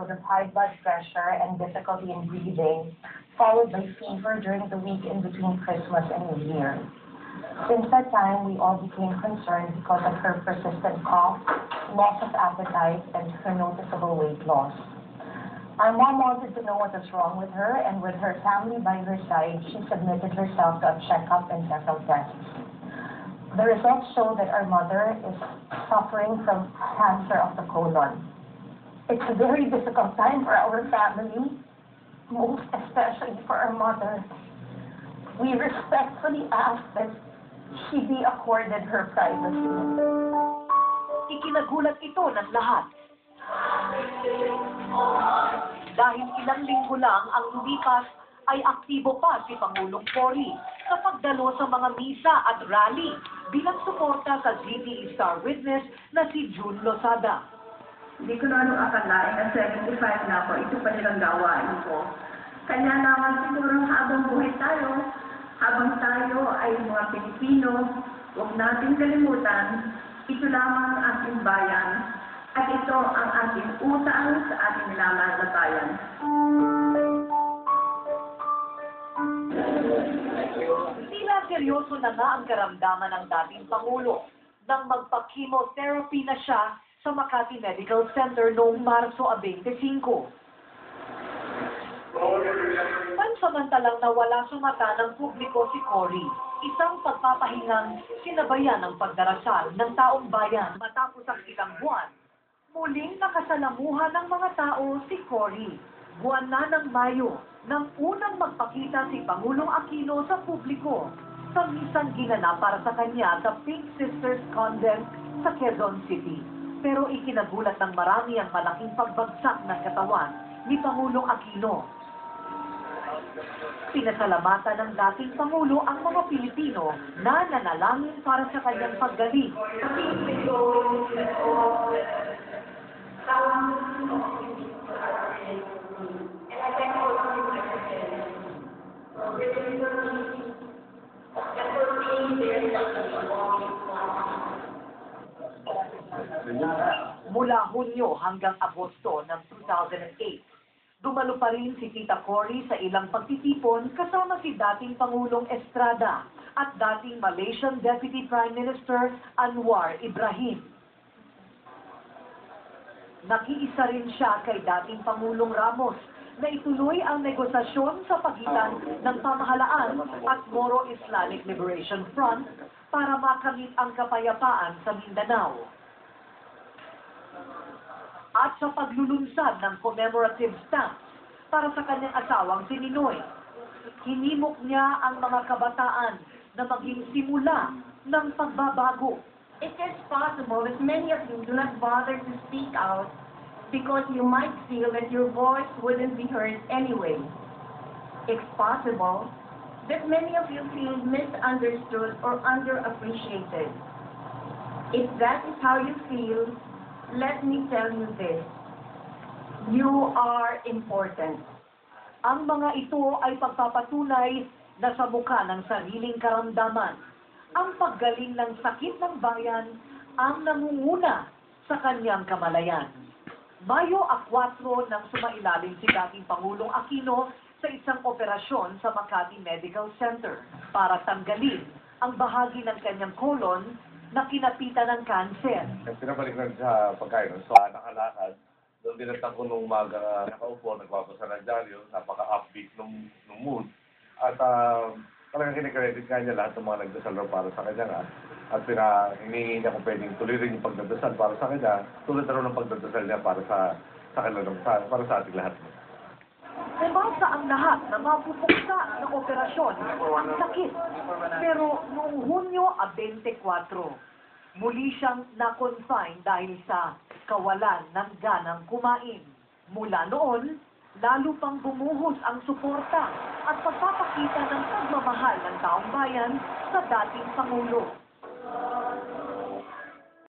episode of high blood pressure and difficulty in breathing, followed by fever during the week in between Christmas and New Year. Since that time, we all became concerned because of her persistent cough, loss of appetite, and her noticeable weight loss. Our mom wanted to know what was wrong with her, and with her family by her side, she submitted herself to a checkup and several tests. The results show that our mother is suffering from cancer of the colon. It's a very difficult time for our family, most especially for our mother. We respectfully ask that she be accorded her privacy. Ikinagulat ito ng lahat. Dahil ilang linggo lang ang lumipas, ay aktibo pa si Pangulong Cory sa pagdalo sa mga misa at rally bilang suporta sa GTE Star Witness na si June Lozada. Hindi ko na anong akalain na 75 na ako, ito pa nilang gawain ko. Kanya naman siguro habang buhay tayo, habang tayo ay mga Pilipino, huwag natin kalimutan, ito lamang ang ating bayan at ito ang ating utang sa ating minamahal na bayan. Tila seryoso na nga ang karamdaman ng dating Pangulo nang magpa-chemotherapy na siya sa Makati Medical Center noong Marso 25. Pansamantalang nawala sa mata ng publiko si Cory, isang pagpapahingang sinabayan ng pagdarasal ng taong bayan matapos ang ilang buwan. Muling nakasalamuhan ng mga tao si Cory. Buwan na ng Mayo, nang unang magpakita si Pangulong Aquino sa publiko sa misang ginanap para sa kanya sa Pink Sisters Convent sa Quezon City. Pero ikinagulat ng marami ang malaking pagbagsak ng katawan ni Pangulong Aquino. Pinasalamatan ng dating Pangulo ang mga Pilipino na nanalangin para sa kanyang paggaling. Mula Hunyo hanggang Agosto ng 2008, dumalo pa rin si Tita Cory sa ilang pagtitipon kasama si dating Pangulong Estrada at dating Malaysian Deputy Prime Minister Anwar Ibrahim. Nakiisa rin siya kay dating Pangulong Ramos na ituloy ang negosasyon sa pagitan ng pamahalaan at Moro Islamic Liberation Front para makamit ang kapayapaan sa Mindanao. At sa paglulunsad ng commemorative stamps para sa kanyang asawang si Ninoy, hinimok niya ang mga kabataan na maging simula ng pagbabago. It is possible that many of you do not bother to speak out because you might feel that your voice wouldn't be heard anyway. It's possible that many of you feel misunderstood or underappreciated. If that is how you feel, let me tell you this. You are important. Ang mga ito ay pagpapatunay na sa mukha ng sariling karamdaman. Ang paggaling ng sakit ng bayan ang nangunguna sa kanyang kamalayan. Mayo 4 nang sumailalim si dating Pangulong Aquino sa isang operasyon sa Makati Medical Center para tanggalin ang bahagi ng kanyang colon na kinapitan ng kanser. Pinabalik na sa pagkain. So, nakalakad. Doon dinatang ko nung umaga nakaupo, nagbabasa ng dyaryo, napaka-upbeat nung mood. At talagang kinikredit nga niya lahat ng mga nagdasal para sa kanya nga. At hinihingi niya kung pwedeng tuloy rin yung pagdadasal para sa kanya, tulad na rin ng pagdadasal niya para sa ating lahat. Umasa ang lahat na mapupuksa ng operasyon ang sakit. Pero noong Hunyo 24, muli siyang na-confine dahil sa kawalan ng ganang kumain. Mula noon, lalo pang bumuhos ang suporta at pagpapakita ng pagmamahal ng taong bayan sa dating Pangulo.